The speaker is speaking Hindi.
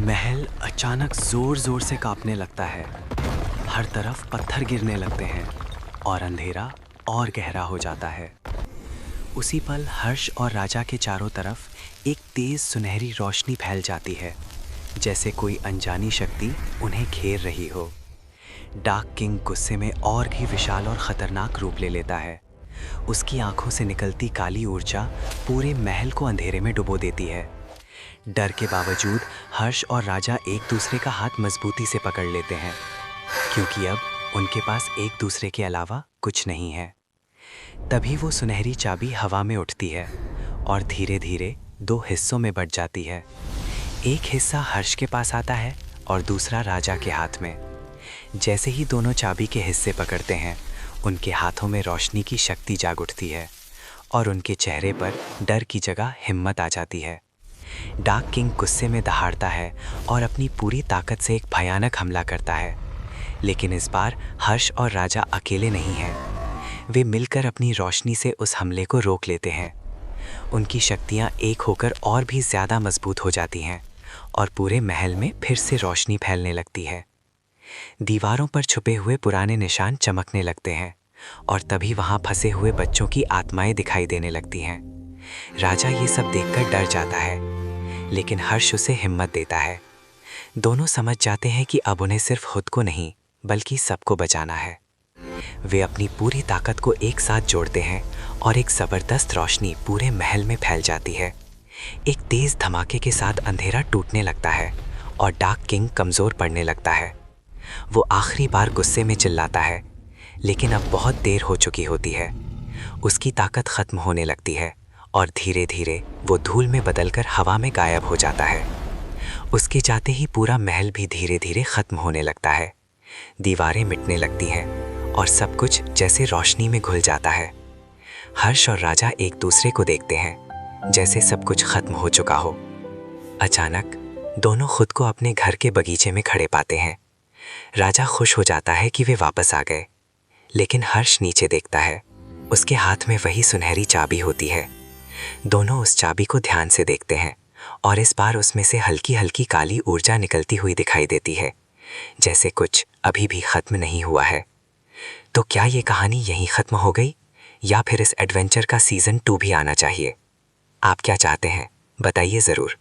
महल अचानक जोर जोर से कांपने लगता है। हर तरफ पत्थर गिरने लगते हैं और अंधेरा और गहरा हो जाता है। उसी पल हर्ष और राजा के चारों तरफ एक तेज सुनहरी रोशनी फैल जाती है, जैसे कोई अनजानी शक्ति उन्हें घेर रही हो। डार्क किंग गुस्से में और भी विशाल और खतरनाक रूप ले लेता है। उसकी आंखों से निकलती काली ऊर्जा पूरे महल को अंधेरे में डुबो देती है। डर के बावजूद हर्ष और राजा एक दूसरे का हाथ मजबूती से पकड़ लेते हैं, क्योंकि अब उनके पास एक दूसरे के अलावा कुछ नहीं है। तभी वो सुनहरी चाबी हवा में उठती है और धीरे धीरे दो हिस्सों में बंट जाती है। एक हिस्सा हर्ष के पास आता है और दूसरा राजा के हाथ में। जैसे ही दोनों चाबी के हिस्से पकड़ते हैं, उनके हाथों में रोशनी की शक्ति जाग उठती है और उनके चेहरे पर डर की जगह हिम्मत आ जाती है। डार्क किंग गुस्से में दहाड़ता है और अपनी पूरी ताकत से एक भयानक हमला करता है। लेकिन इस बार हर्ष और राजा अकेले नहीं हैं। वे मिलकर अपनी रोशनी से उस हमले को रोक लेते हैं। उनकी शक्तियाँ एक होकर और भी ज़्यादा मजबूत हो जाती हैं और पूरे महल में फिर से रोशनी फैलने लगती है। दीवारों पर छुपे हुए पुराने निशान चमकने लगते हैं और तभी वहाँ फंसे हुए बच्चों की आत्माएं दिखाई देने लगती हैं। राजा ये सब देखकर डर जाता है, लेकिन हर्ष उसे हिम्मत देता है। दोनों समझ जाते हैं कि अब उन्हें सिर्फ खुद को नहीं बल्कि सबको बचाना है। वे अपनी पूरी ताकत को एक साथ जोड़ते हैं और एक ज़बरदस्त रोशनी पूरे महल में फैल जाती है। एक तेज़ धमाके के साथ अंधेरा टूटने लगता है और डार्क किंग कमज़ोर पड़ने लगता है। वो आखिरी बार गुस्से में चिल्लाता है, लेकिन अब बहुत देर हो चुकी होती है। उसकी ताकत ख़त्म होने लगती है और धीरे धीरे वो धूल में बदलकर हवा में गायब हो जाता है। उसके जाते ही पूरा महल भी धीरे धीरे ख़त्म होने लगता है। दीवारें मिटने लगती हैं और सब कुछ जैसे रोशनी में घुल जाता है। हर्ष और राजा एक दूसरे को देखते हैं, जैसे सब कुछ ख़त्म हो चुका हो। अचानक दोनों खुद को अपने घर के बगीचे में खड़े पाते हैं। राजा खुश हो जाता है कि वे वापस आ गए, लेकिन हर्ष नीचे देखता है। उसके हाथ में वही सुनहरी चाबी होती है। दोनों उस चाबी को ध्यान से देखते हैं और इस बार उसमें से हल्की हल्की काली ऊर्जा निकलती हुई दिखाई देती है, जैसे कुछ अभी भी ख़त्म नहीं हुआ है। तो क्या ये कहानी यहीं ख़त्म हो गई, या फिर इस एडवेंचर का सीज़न 2 भी आना चाहिए? आप क्या चाहते हैं, बताइए ज़रूर।